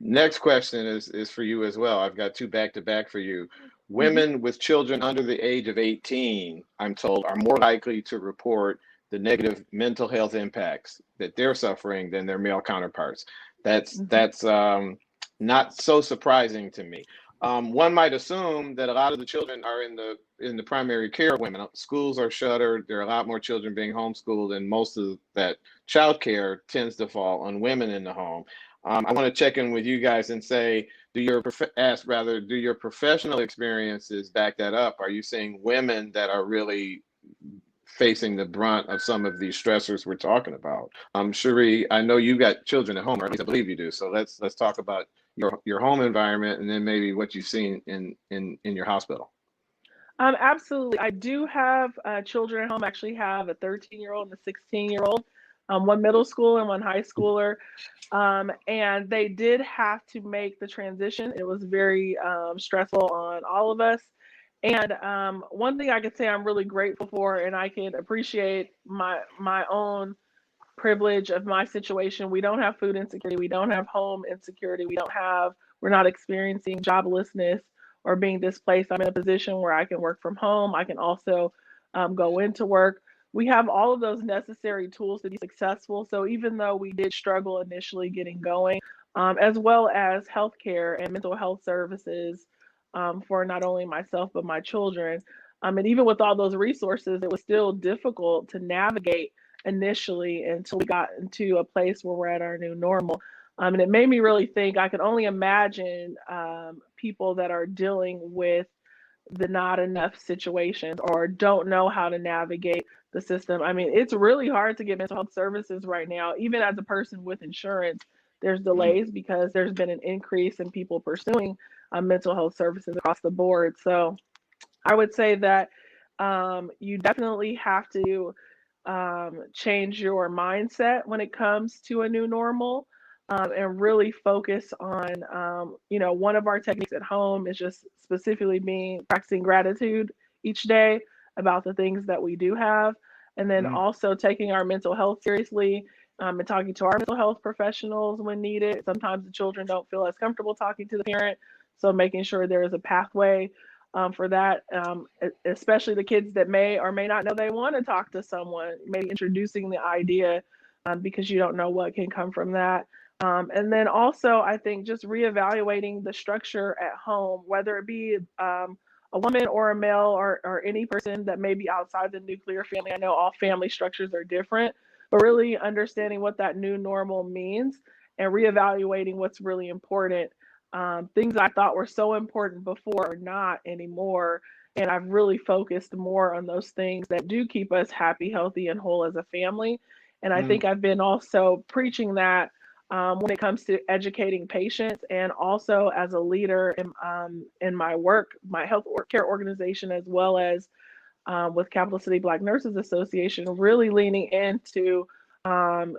Next question is for you as well. I've got two back to back for you. Mhm. Women with children under the age of 18, I'm told, are more likely to report the negative mental health impacts that they're suffering than their male counterparts. That's Mhm. that's not so surprising to me. One might assume that a lot of the children are in the primary care of women. Schools are shuttered. There are a lot more children being homeschooled, and most of that child care tends to fall on women in the home. I want to check in with you guys and say, do your professional experiences back that up? Are you seeing women that are really facing the brunt of some of these stressors we're talking about? Sheree, I know you got children at home, or at least I believe you do. So let's talk about your home environment and then maybe what you've seen in your hospital. Absolutely. I do have children at home. I actually have a 13-year-old and a 16-year-old, one middle school and one high schooler. And they did have to make the transition. It was very stressful on all of us. And one thing I could say I'm really grateful for, and I can appreciate my own privilege of my situation. We don't have food insecurity. We don't have home insecurity. We're not experiencing joblessness or being displaced. I'm in a position where I can work from home. I can also go into work. We have all of those necessary tools to be successful. So even though we did struggle initially getting going, as well as healthcare and mental health services for not only myself but my children, and even with all those resources, it was still difficult to navigate initially until we got into a place where we're at our new normal. And it made me really think. I could only imagine people that are dealing with the not enough situations or don't know how to navigate the system. I mean, it's really hard to get mental health services right now. Even as a person with insurance, there's Mm, delays because there's been an increase in people pursuing mental health services across the board. So I would say that you definitely have to change your mindset when it comes to a new normal, and really focus on, one of our techniques at home is just specifically being practicing gratitude each day about the things that we do have. And then mm, also taking our mental health seriously, and talking to our mental health professionals when needed. Sometimes the children don't feel as comfortable talking to the parent. So making sure there is a pathway for that, especially the kids that may or may not know they want to talk to someone, maybe introducing the idea, because you don't know what can come from that. And then also, I think just reevaluating the structure at home, whether it be a woman or a male or any person that may be outside the nuclear family. I know all family structures are different, but really understanding what that new normal means and reevaluating what's really important. Things I thought were so important before are not anymore. And I've really focused more on those things that do keep us happy, healthy, and whole as a family. And I mm. think I've been also preaching that when it comes to educating patients, and also as a leader in my work, my health care organization, as well as with Capital City Black Nurses Association, really leaning into um,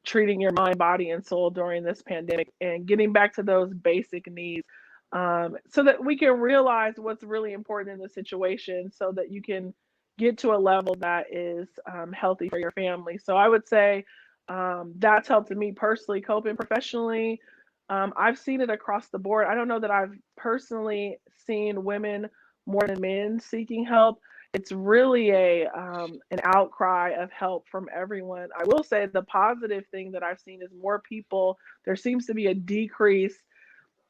treating your mind, body, and soul during this pandemic and getting back to those basic needs, so that we can realize what's really important in the situation so that you can get to a level that is healthy for your family. So I would say that's helped me personally cope, and professionally. I've seen it across the board. I don't know that I've personally seen women more than men seeking help. It's really a an outcry of help from everyone. I will say the positive thing that I've seen is more people. There seems to be a decrease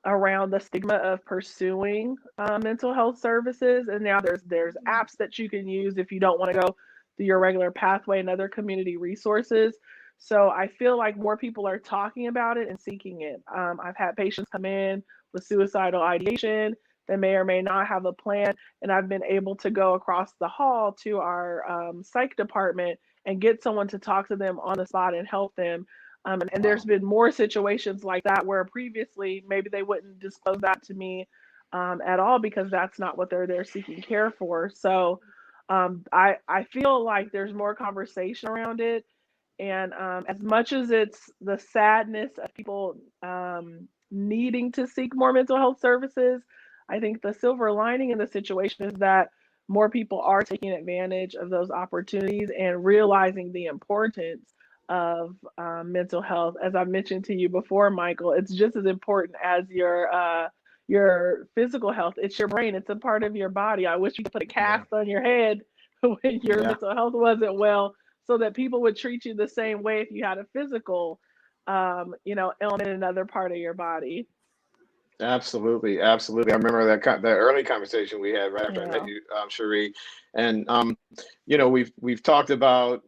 around the stigma of pursuing mental health services, and now there's apps that you can use if you don't want to go through your regular pathway and other community resources. So I feel like more people are talking about it and seeking it. I've had patients come in with suicidal ideation. They may or may not have a plan, and I've been able to go across the hall to our psych department and get someone to talk to them on the spot and help them. And there's Wow. been more situations like that where previously maybe they wouldn't disclose that to me at all because that's not what they're seeking care for. So I feel like there's more conversation around it, and as much as it's the sadness of people needing to seek more mental health services, I think the silver lining in the situation is that more people are taking advantage of those opportunities and realizing the importance of mental health. As I mentioned to you before, Michael, it's just as important as your physical health. It's your brain. It's a part of your body. I wish you could put a Yeah. cast on your head when your Yeah. mental health wasn't well, so that people would treat you the same way if you had a physical, ailment in another part of your body. Absolutely, absolutely. I remember that early conversation we had right after I met Yeah. you, Sheree, and we've talked about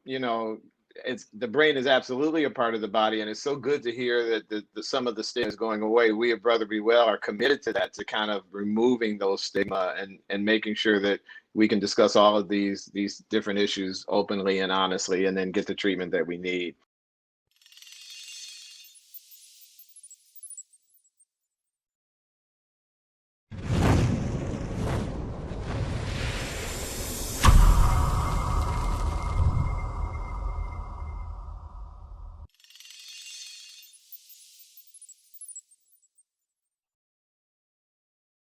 it's the brain is absolutely a part of the body, and it's so good to hear that some of the stigma is going away. We at Brother Be Well are committed to that, to kind of removing those stigma and making sure that we can discuss all of these different issues openly and honestly, and then get the treatment that we need.